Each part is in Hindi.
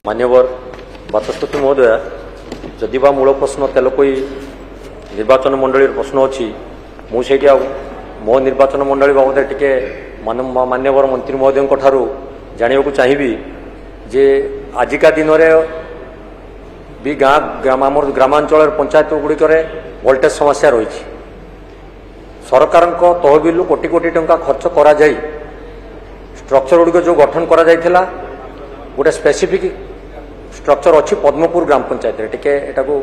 मान्यवर बाचस्पति महोदय जदि बा मूल प्रश्न तेल कोई निर्वाचन मंडली प्रश्न अच्छी मुझे मो निर्वाचन मंडली बाबद टे मान्यवर मंत्री महोदय जानवा चाहिए जे आजिका दिन में भी गाँव ग्रामांचल पंचायत गुड़िक वोल्टेज समस्या रही सरकार तहबिल कोटी कोटी टंका खर्च करा जाई स्ट्रक्चर गुड़िक जो गठन करा जाइथिला गोटे स्पेसिफिक स्ट्रक्चर अच्छी पद्मपुर ग्राम पंचायत टिके एटाको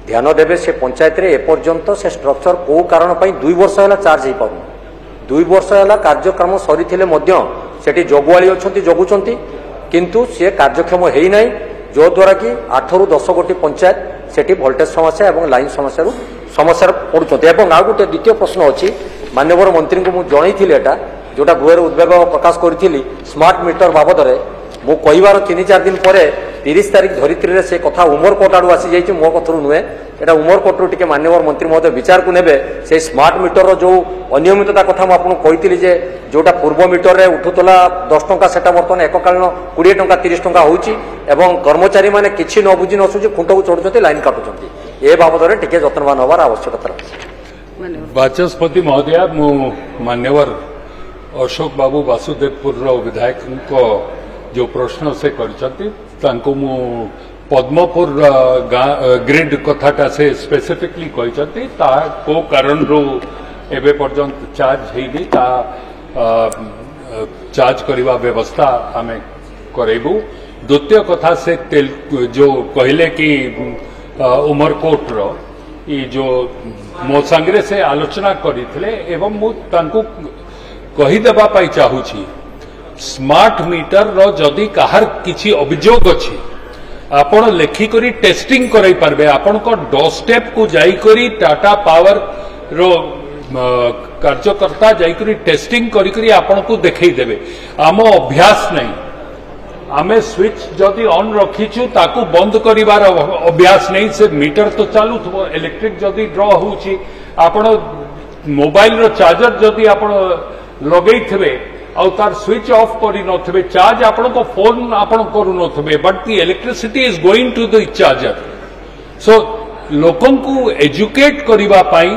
ध्यान देवे से पंचायत रे एपर्यंत से स्ट्रक्चर को कारण 2 वर्ष है चार्ज हो पार 2 वर्ष है कार्यक्रम सरी सेठी जगुआली अच्छा जगुंट किंतु सी कार्यक्षम है ना जो द्वारा कि 8 ରୁ 10 गोटी पंचायत सेठी वोल्टेज समस्या और लाइन समस्या पड़ुंट। आ गोटे द्वितीय प्रश्न अच्छी माननीय मंत्री को मुझे जनई जोटा गृह उद्वेग प्रकाश करी स्मार्ट मीटर बाबद मु कहबार 3-4 दिन पर 30 तारीख धरित्री से कथा उमरकोट आड़ आसी जाइए मो कथर नुहे एटा उमरकोट टे मान्यवर मंत्री महोदय विचार को नेबे से स्मार्ट मीटर जो अनियमितता कथा मुझे कही जे जोटा पूर्व मीटर रे उठुला 10 टंका सेटा बर्तमान एककालीन 20 टंका 30 टंका होउची एवं कर्मचारी माने किछि न बुझी न सुझी खुंट को चढ़ुचंती लाइन काटुचंती ए बाबद रे टिके जतनवान होबार आवश्यकता अछि। बाचस्पति महोदय मु मान्यवर अशोक बाबू वासुदेवपुर विधायक को जो प्रश्न से करछंती मु पद्मपुर ग्रिड कथाटा से स्पेसिफिकली कहते को कारण रो एबे पर्यंत चार्ज हेनी ता चार्ज करवा व्यवस्था आमे करेबू। द्वितीय कथा से जो कहले कि उमरकोट रो ये जो मो संगे से आलोचना करथिले एवं मु तांको कहीदेबा पाई चाहूची स्मार्ट मीटर रो जदि कहार किछि अभियोग अछि आपण लेखिकरी टेस्टिंग कराई पारबे आपण को डोरस्टेप को जाई करी टाटा पावर रो कार्यकर्ता जाई करी टेस्टिंग करी करी आपण को देखै देबे। आम अभ्यास नहीं आमे स्विच जदि ऑन रखीचु ताकू बंद करिवार अभ्यास नहीं से मीटर तो चालू थबो इलेक्ट्रिक जदि ड्रॉ होउची आपण मोबाइल रो चार्जर जदि आपण लगै थबे और तार स्विच ऑफ करी नथबे चार्ज आपण को फोन आपण करू नथबे but the electricity is going to the charger. So लोकन को एजुकेट करिवा पाई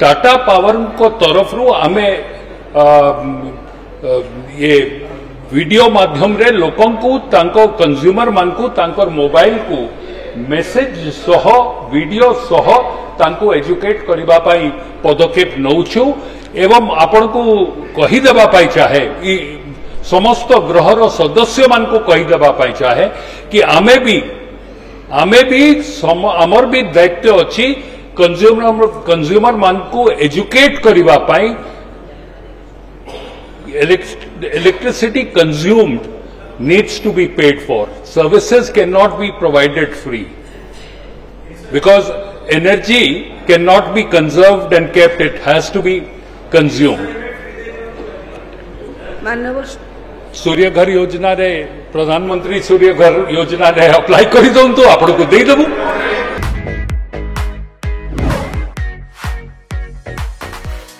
टाटा पावर को तरफ रु आमे ये वीडियो माध्यम रे लोकन को तांको कंज्यूमर मान को तांकर मोबाइल को मेसेज सह वीडियो सह तांको एजुकेट करिवा पाई पदक्षेप नौछु एवं आपण को कहीदेबा पाई चाहे समस्त ग्रहर सदस्य मान को कहीदेबा पाई चाहे कि आमे भी आमर भी दायित्व अच्छी कंज्यूमर मान को एजुकेट करिवा पाई electricity consumed needs to be paid for. Services cannot be provided free because energy cannot be conserved and kept. It has to be consumed. सूर्य घर योजना रे प्रधानमंत्री सूर्य घर योजना रे अप्लाई करी दउन तो आपन को दे देबू।